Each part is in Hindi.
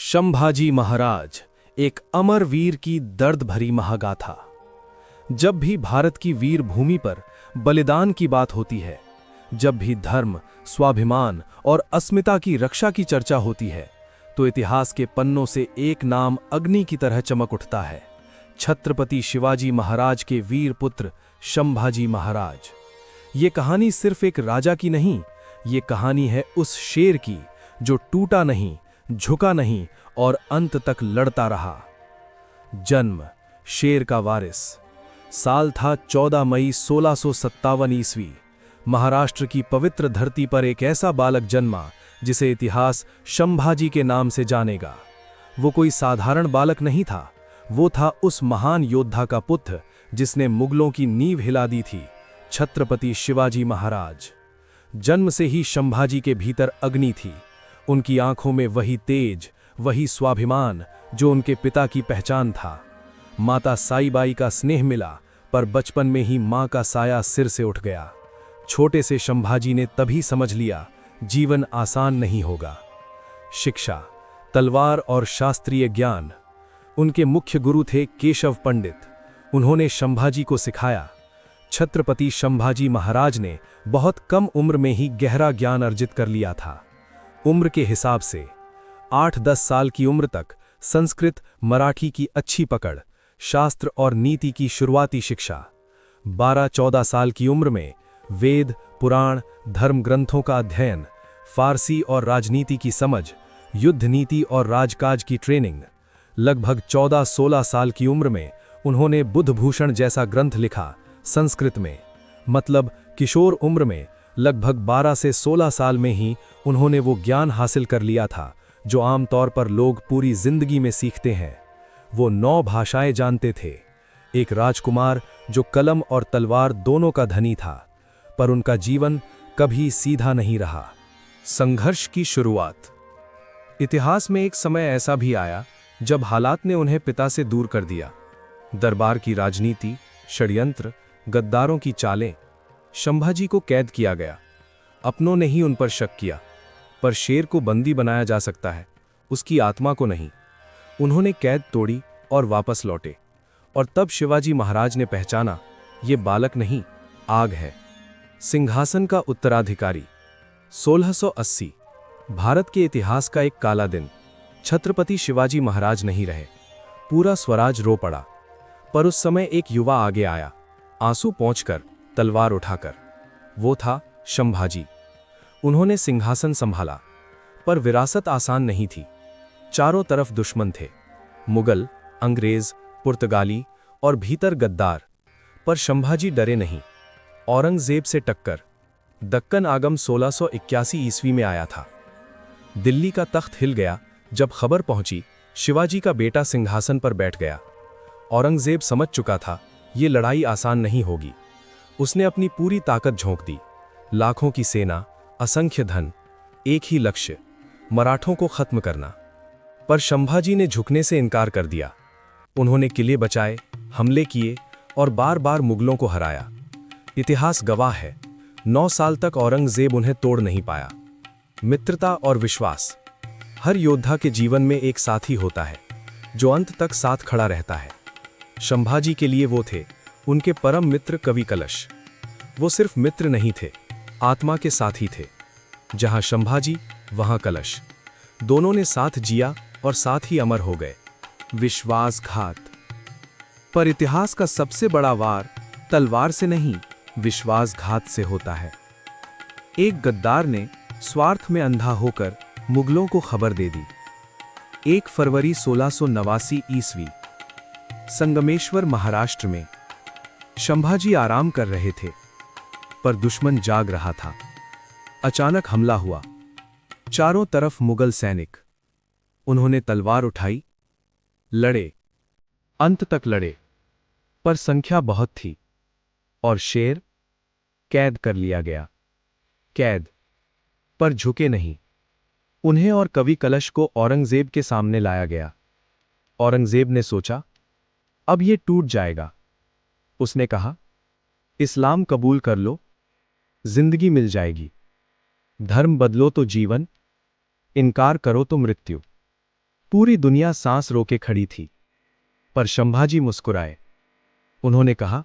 संभाजी महाराज एक अमर वीर की दर्द भरी महागाथा। जब भी भारत की वीर भूमि पर बलिदान की बात होती है, जब भी धर्म, स्वाभिमान और अस्मिता की रक्षा की चर्चा होती है, तो इतिहास के पन्नों से एक नाम अग्नि की तरह चमक उठता है। छत्रपति शिवाजी महाराज के वीर पुत्र संभाजी महाराज। ये कहानी सिर्फ एक राजा की नहीं, ये कहानी है उस शेर की जो टूटा नहीं, झुका नहीं और अंत तक लड़ता रहा। जन्म शेर का वारिस। साल था 14 मई 1657 ईस्वी। महाराष्ट्र की पवित्र धरती पर एक ऐसा बालक जन्मा जिसे इतिहास संभाजी के नाम से जानेगा। वो कोई साधारण बालक नहीं था, वो था उस महान योद्धा का पुत्र जिसने मुगलों की नींव हिला दी थी, छत्रपति शिवाजी महाराज। जन्म से ही संभाजी के भीतर अग्नि थी। उनकी आंखों में वही तेज, वही स्वाभिमान जो उनके पिता की पहचान था। माता साईबाई का स्नेह मिला, पर बचपन में ही मां का साया सिर से उठ गया। छोटे से संभाजी ने तभी समझ लिया, जीवन आसान नहीं होगा। शिक्षा, तलवार और शास्त्रीय ज्ञान। उनके मुख्य गुरु थे केशव पंडित। उन्होंने संभाजी को सिखाया। छत्रपति संभाजी महाराज ने बहुत कम उम्र में ही गहरा ज्ञान अर्जित कर लिया था। उम्र के हिसाब से 8-10 साल की उम्र तक संस्कृत, मराठी की अच्छी पकड़, शास्त्र और नीति की शुरुआती शिक्षा। 12-14 साल की उम्र में वेद, पुराण, धर्म ग्रंथों का अध्ययन, फारसी और राजनीति की समझ, युद्ध नीति और राजकाज की ट्रेनिंग। लगभग 14-16 साल की उम्र में उन्होंने बुद्धभूषण जैसा ग्रंथ लिखा संस्कृत में। मतलब किशोर उम्र में लगभग 12 से 16 साल में ही उन्होंने वो ज्ञान हासिल कर लिया था जो आमतौर पर लोग पूरी जिंदगी में सीखते हैं। वो 9 भाषाएं जानते थे। एक राजकुमार जो कलम और तलवार दोनों का धनी था, पर उनका जीवन कभी सीधा नहीं रहा। संघर्ष की शुरुआत। इतिहास में एक समय ऐसा भी आया जब हालात ने उन्हें पिता से दूर कर दिया। दरबार की राजनीति, षड्यंत्र, गद्दारों की चालें। संभाजी को कैद किया गया। अपनों ने ही उन पर शक किया, पर शेर को बंदी बनाया जा सकता है, उसकी आत्मा को नहीं। उन्होंने कैद तोड़ी और वापस लौटे। और तब शिवाजी महाराज ने पहचाना, ये बालक नहीं, आग है। सिंहासन का उत्तराधिकारी। 1680 भारत के इतिहास का एक काला दिन। छत्रपति शिवाजी महाराज नहीं रहे। पूरा स्वराज रो पड़ा। पर उस समय एक युवा आगे आया, आंसू पोंछकर, तलवार उठाकर। वो था संभाजी। उन्होंने सिंहासन संभाला, पर विरासत आसान नहीं थी। चारों तरफ दुश्मन थे, मुगल, अंग्रेज, पुर्तगाली और भीतर गद्दार। पर संभाजी डरे नहीं। औरंगजेब से टक्कर। दक्कन आगम 1681 ईस्वी में आया था। दिल्ली का तख्त हिल गया जब खबर पहुंची शिवाजी का बेटा सिंहासन पर बैठ गया। औरंगजेब समझ चुका था, ये लड़ाई आसान नहीं होगी। उसने अपनी पूरी ताकत झोंक दी। लाखों की सेना, असंख्य धन, एक ही लक्ष्य, मराठों को खत्म करना। पर संभाजी ने झुकने से इनकार कर दिया। उन्होंने किले बचाए, हमले किए और बार बार मुगलों को हराया। इतिहास गवाह है, 9 साल तक औरंगजेब उन्हें तोड़ नहीं पाया। मित्रता और विश्वास। हर योद्धा के जीवन में एक साथी होता है जो अंत तक साथ खड़ा रहता है। संभाजी के लिए वो थे उनके परम मित्र कवि कलश। वो सिर्फ मित्र नहीं थे, आत्मा के साथी थे। जहां संभाजी वहां कलश। दोनों ने साथ जिया और साथ ही अमर हो गए। विश्वासघात। पर इतिहास का सबसे बड़ा वार तलवार से नहीं, विश्वासघात से होता है। एक गद्दार ने स्वार्थ में अंधा होकर मुगलों को खबर दे दी। 1 फरवरी 1689 ईस्वी। संगमेश्वर, महाराष्ट्र में संभाजी आराम कर रहे थे, पर दुश्मन जाग रहा था। अचानक हमला हुआ। चारों तरफ मुगल सैनिक। उन्होंने तलवार उठाई, लड़े, अंत तक लड़े, पर संख्या बहुत थी। और शेर कैद कर लिया गया। कैद, पर झुके नहीं। उन्हें और कवि कलश को औरंगजेब के सामने लाया गया। औरंगजेब ने सोचा, अब ये टूट जाएगा। उसने कहा, इस्लाम कबूल कर लो, जिंदगी मिल जाएगी। धर्म बदलो तो जीवन, इनकार करो तो मृत्यु। पूरी दुनिया सांस रोके खड़ी थी, पर संभाजी मुस्कुराए। उन्होंने कहा,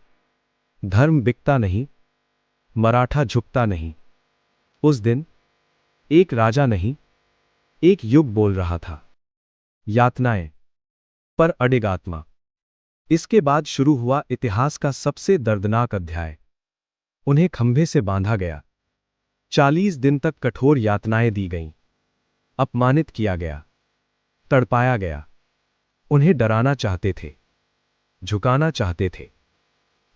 धर्म बिकता नहीं, मराठा झुकता नहीं। उस दिन एक राजा नहीं, एक युग बोल रहा था। यातनाएं पर अडिग आत्मा। इसके बाद शुरू हुआ इतिहास का सबसे दर्दनाक अध्याय। उन्हें खंभे से बांधा गया, 40 दिन तक कठोर यातनाएं दी गईं, अपमानित किया गया, तड़पाया गया। उन्हें डराना चाहते थे, झुकाना चाहते थे,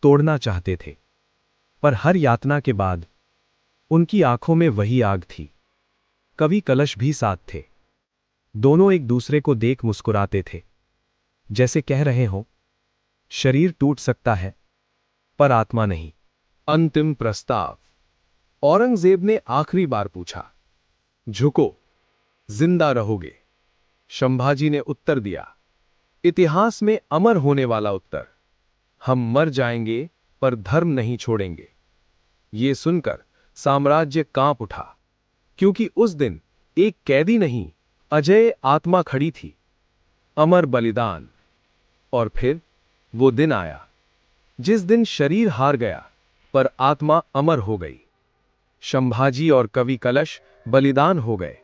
तोड़ना चाहते थे, पर हर यातना के बाद उनकी आंखों में वही आग थी। कवि कलश भी साथ थे। दोनों एक दूसरे को देख मुस्कुराते थे, जैसे कह रहे हों, शरीर टूट सकता है पर आत्मा नहीं। अंतिम प्रस्ताव। औरंगजेब ने आखिरी बार पूछा, झुको, जिंदा रहोगे? संभाजी ने उत्तर दिया, इतिहास में अमर होने वाला उत्तर, हम मर जाएंगे पर धर्म नहीं छोड़ेंगे। ये सुनकर साम्राज्य कांप उठा, क्योंकि उस दिन एक कैदी नहीं, अजेय आत्मा खड़ी थी। अमर बलिदान। और फिर वो दिन आया, जिस दिन शरीर हार गया पर आत्मा अमर हो गई। संभाजी और कवि कलश बलिदान हो गए,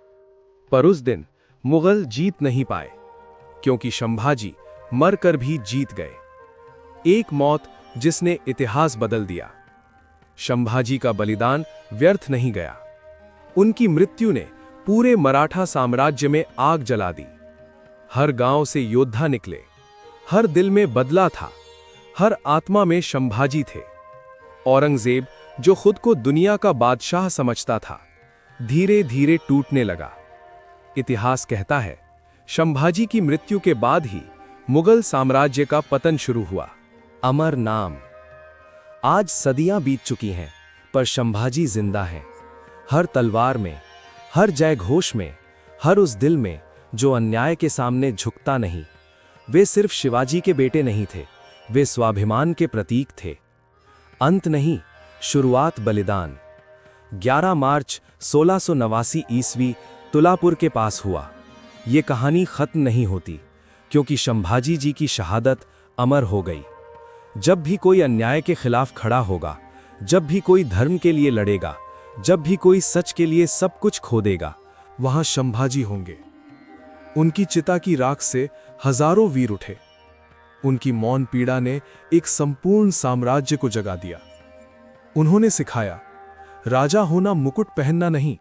पर उस दिन मुगल जीत नहीं पाए, क्योंकि संभाजी मरकर भी जीत गए। एक मौत जिसने इतिहास बदल दिया। संभाजी का बलिदान व्यर्थ नहीं गया। उनकी मृत्यु ने पूरे मराठा साम्राज्य में आग जला दी। हर गांव से योद्धा निकले, हर दिल में बदला था, हर आत्मा में संभाजी थे। औरंगजेब, जो खुद को दुनिया का बादशाह समझता था, धीरे धीरे टूटने लगा। इतिहास कहता है, संभाजी की मृत्यु के बाद ही मुगल साम्राज्य का पतन शुरू हुआ। अमर नाम। आज सदियां बीत चुकी हैं, पर संभाजी जिंदा हैं। हर तलवार में, हर जय घोष में, हर उस दिल में जो अन्याय के सामने झुकता नहीं। वे सिर्फ शिवाजी के बेटे नहीं थे, वे स्वाभिमान के प्रतीक थे। अंत नहीं, शुरुआत बलिदान। 11 मार्च 1689 ईस्वी तुलापुर के पास हुआ। ये कहानी खत्म नहीं होती, क्योंकि संभाजी जी की शहादत अमर हो गई। जब भी कोई अन्याय के खिलाफ खड़ा होगा, जब भी कोई धर्म के लिए लड़ेगा, जब भी कोई सच के लिए सब कुछ खो देगा, वहां संभाजी होंगे। उनकी चिता की राख से हजारों वीर उठे। उनकी मौन पीड़ा ने एक संपूर्ण साम्राज्य को जगा दिया। उन्होंने सिखाया, राजा होना मुकुट पहनना नहीं,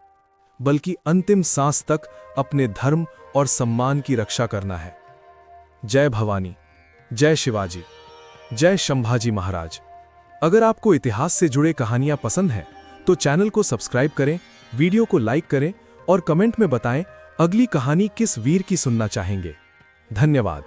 बल्कि अंतिम सांस तक अपने धर्म और सम्मान की रक्षा करना है। जय भवानी, जय शिवाजी, जय संभाजी महाराज। अगर आपको इतिहास से जुड़े कहानियां पसंद हैं, तो चैनल को सब्सक्राइब करें, वीडियो को लाइक करें और कमेंट में बताएं अगली कहानी किस वीर की सुनना चाहेंगे। धन्यवाद।